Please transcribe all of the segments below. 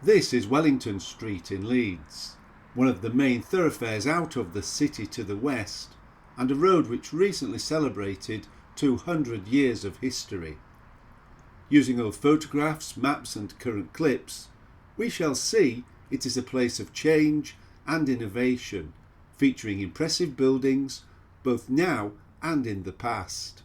This is Wellington Street in Leeds, one of the main thoroughfares out of the city to the west, and a road which recently celebrated 200 years of history. Using old photographs, maps and current clips, we shall see it is a place of change and innovation, featuring impressive buildings both now and in the past.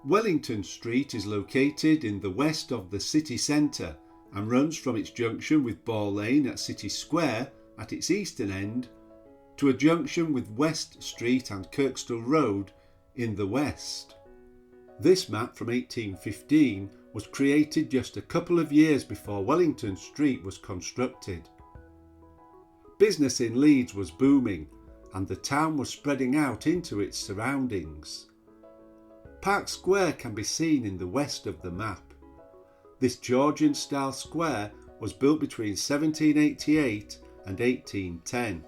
Wellington Street is located in the west of the city centre and runs from its junction with Ball Lane at City Square at its eastern end to a junction with West Street and Kirkstall Road in the west. This map from 1815 was created just a couple of years before Wellington Street was constructed. Business in Leeds was booming and the town was spreading out into its surroundings. Park Square can be seen in the west of the map. This Georgian-style square was built between 1788 and 1810,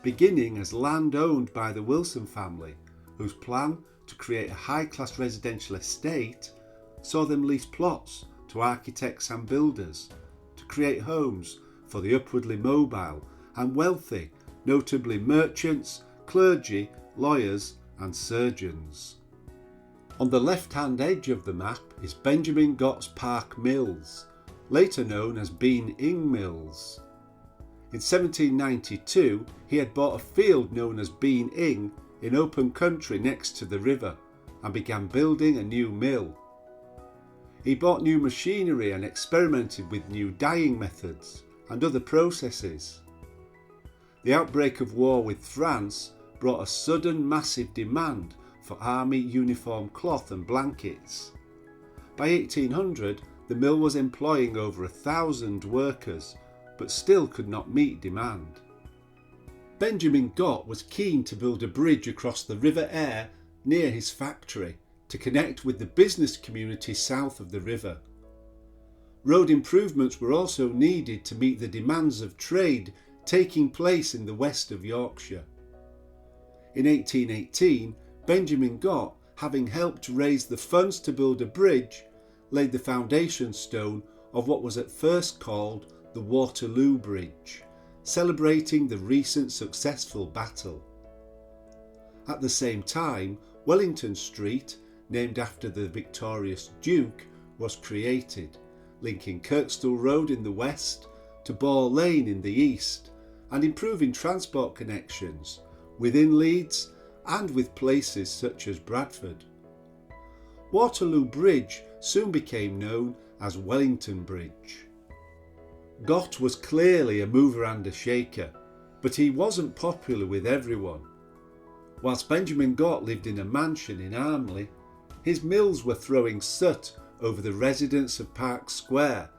beginning as land owned by the Wilson family, whose plan to create a high-class residential estate saw them lease plots to architects and builders to create homes for the upwardly mobile and wealthy, notably merchants, clergy, lawyers and surgeons. On the left-hand edge of the map is Benjamin Gott's Park Mills, later known as Bean Ing Mills. In 1792 he had bought a field known as Bean Ing in open country next to the river and began building a new mill. He bought new machinery and experimented with new dyeing methods and other processes. The outbreak of war with France brought a sudden massive demand for army uniform cloth and blankets. By 1800 the mill was employing over 1,000 workers but still could not meet demand. Benjamin Gott was keen to build a bridge across the River Aire near his factory to connect with the business community south of the river. Road improvements were also needed to meet the demands of trade taking place in the west of Yorkshire. In 1818, Benjamin Gott, having helped raise the funds to build a bridge, laid the foundation stone of what was at first called the Waterloo Bridge, celebrating the recent successful battle. At the same time, Wellington Street, named after the victorious Duke, was created, linking Kirkstall Road in the west to Ball Lane in the east, and improving transport connections within Leeds and with places such as Bradford. Waterloo Bridge soon became known as Wellington Bridge. Gott was clearly a mover and a shaker, but he wasn't popular with everyone. Whilst Benjamin Gott lived in a mansion in Armley, his mills were throwing soot over the residents of Park Square,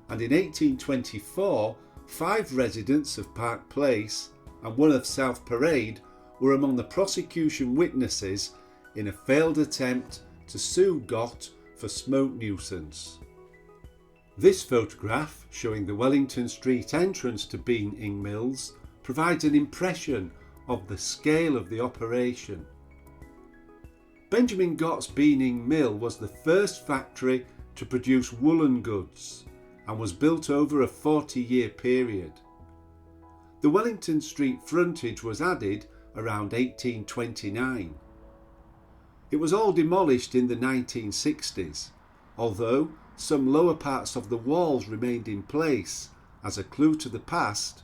and in 1824 5 residents of Park Place and one of South Parade were among the prosecution witnesses in a failed attempt to sue Gott for smoke nuisance. This photograph, showing the Wellington Street entrance to Bean Ing Mills, provides an impression of the scale of the operation. Benjamin Gott's Bean Ing Mill was the first factory to produce woolen goods and was built over a 40-year period. The Wellington Street frontage was added around 1829. It was all demolished in the 1960s, although some lower parts of the walls remained in place as a clue to the past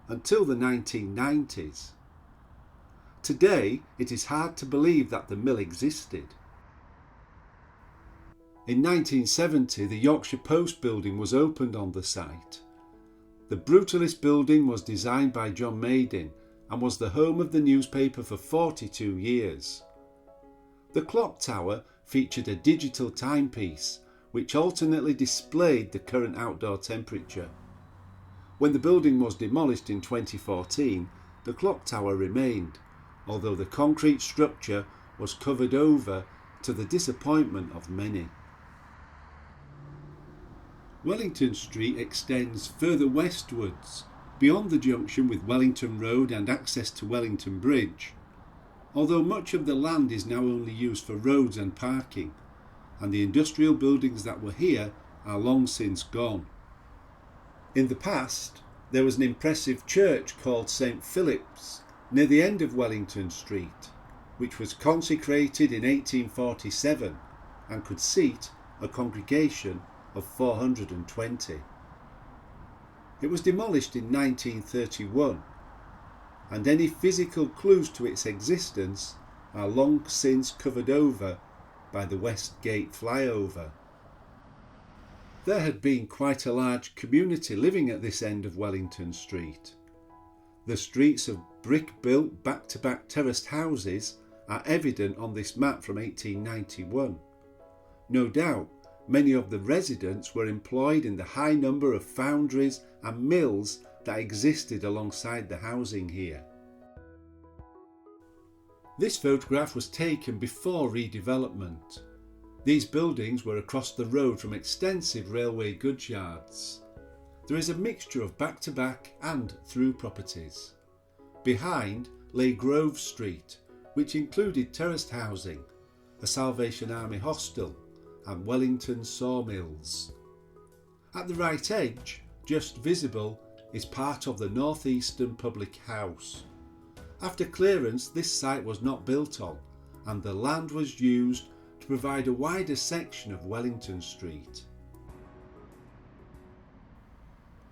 until the 1990s. Today, it is hard to believe that the mill existed. In 1970, the Yorkshire Post building was opened on the site. The Brutalist building was designed by John Maydin and was the home of the newspaper for 42 years. The clock tower featured a digital timepiece which alternately displayed the current outdoor temperature. When the building was demolished in 2014, the clock tower remained, although the concrete structure was covered over to the disappointment of many. Wellington Street extends further westwards, beyond the junction with Wellington Road and access to Wellington Bridge, although much of the land is now only used for roads and parking, and the industrial buildings that were here are long since gone. In the past, there was an impressive church called St Philip's near the end of Wellington Street, which was consecrated in 1847 and could seat a congregation of 420. It was demolished in 1931, and any physical clues to its existence are long since covered over by the West Gate flyover. There had been quite a large community living at this end of Wellington Street. The streets of brick-built back-to-back terraced houses are evident on this map from 1891. No doubt, many of the residents were employed in the high number of foundries and mills that existed alongside the housing here. This photograph was taken before redevelopment. These buildings were across the road from extensive railway goods yards. There is a mixture of back-to-back and through properties. Behind lay Grove Street, which included terraced housing, a Salvation Army hostel, and Wellington sawmills. At the right edge, just visible, is part of the Northeastern Public House. After clearance, this site was not built on, and the land was used to provide a wider section of Wellington Street.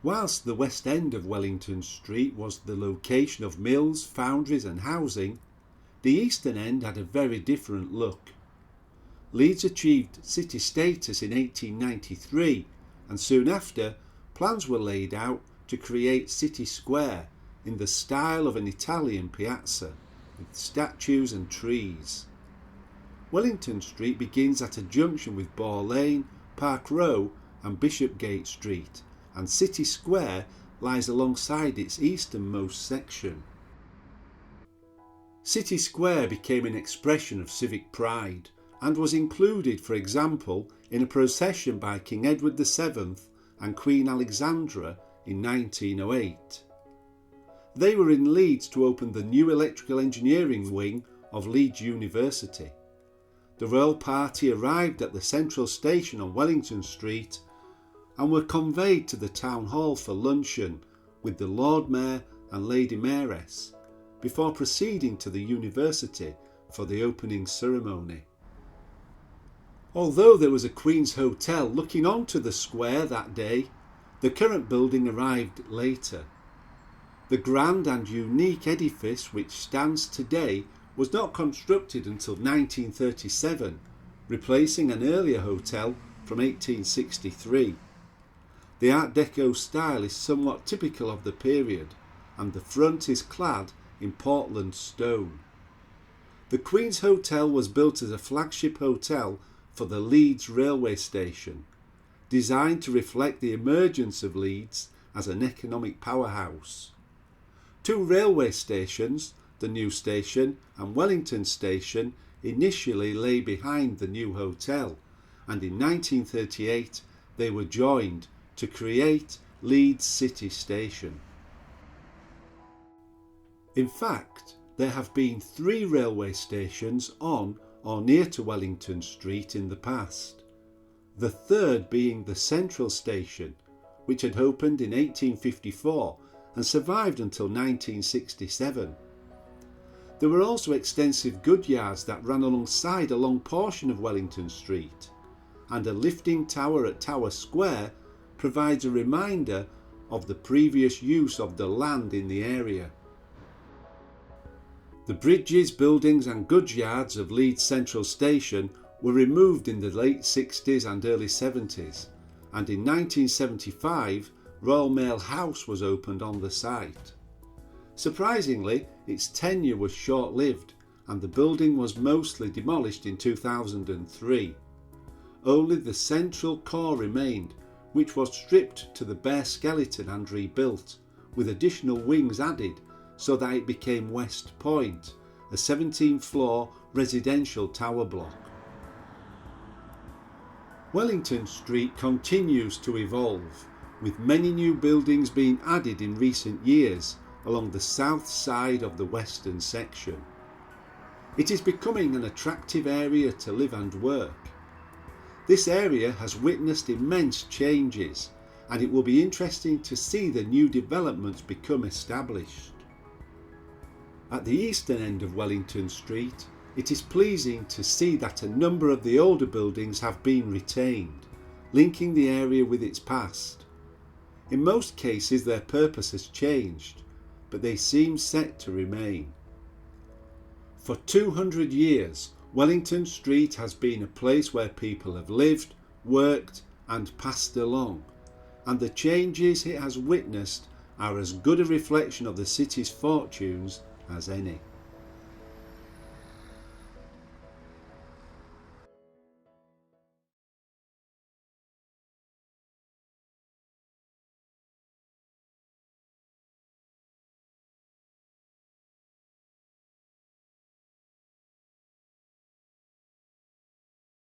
Whilst the west end of Wellington Street was the location of mills, foundries and housing, the eastern end had a very different look. Leeds achieved city status in 1893, and soon after, plans were laid out to create City Square in the style of an Italian piazza, with statues and trees. Wellington Street begins at a junction with Boar Lane, Park Row and Bishopgate Street, and City Square lies alongside its easternmost section. City Square became an expression of civic pride and was included, for example, in a procession by King Edward VII and Queen Alexandra in 1908. They were in Leeds to open the new electrical engineering wing of Leeds University. The royal party arrived at the central station on Wellington Street and were conveyed to the town hall for luncheon with the Lord Mayor and Lady Mayoress before proceeding to the university for the opening ceremony. Although there was a Queen's Hotel looking onto the square that day, the current building arrived later. The grand and unique edifice which stands today was not constructed until 1937, replacing an earlier hotel from 1863. The Art Deco style is somewhat typical of the period, and the front is clad in Portland stone. The Queen's Hotel was built as a flagship hotel for the Leeds railway station, designed to reflect the emergence of Leeds as an economic powerhouse. Two railway stations, the New Station and Wellington Station, initially lay behind the new hotel, and in 1938 they were joined to create Leeds City Station. In fact, there have been 3 railway stations on or near to Wellington Street in the past, the third being the Central Station, which had opened in 1854 and survived until 1967. There were also extensive goods yards that ran alongside a long portion of Wellington Street, and a lifting tower at Tower Square provides a reminder of the previous use of the land in the area. The bridges, buildings and goods yards of Leeds Central Station were removed in the late 60s and early 70s, and in 1975 Royal Mail House was opened on the site. Surprisingly, its tenure was short-lived and the building was mostly demolished in 2003. Only the central core remained, which was stripped to the bare skeleton and rebuilt, with additional wings added so that it became West Point, a 17-floor residential tower block. Wellington Street continues to evolve, with many new buildings being added in recent years along the south side of the western section. It is becoming an attractive area to live and work. This area has witnessed immense changes, and it will be interesting to see the new developments become established. At the eastern end of Wellington Street, it is pleasing to see that a number of the older buildings have been retained, linking the area with its past. In most cases their purpose has changed, but they seem set to remain. For 200 years, Wellington Street has been a place where people have lived, worked and passed along, and the changes it has witnessed are as good a reflection of the city's fortunes as any.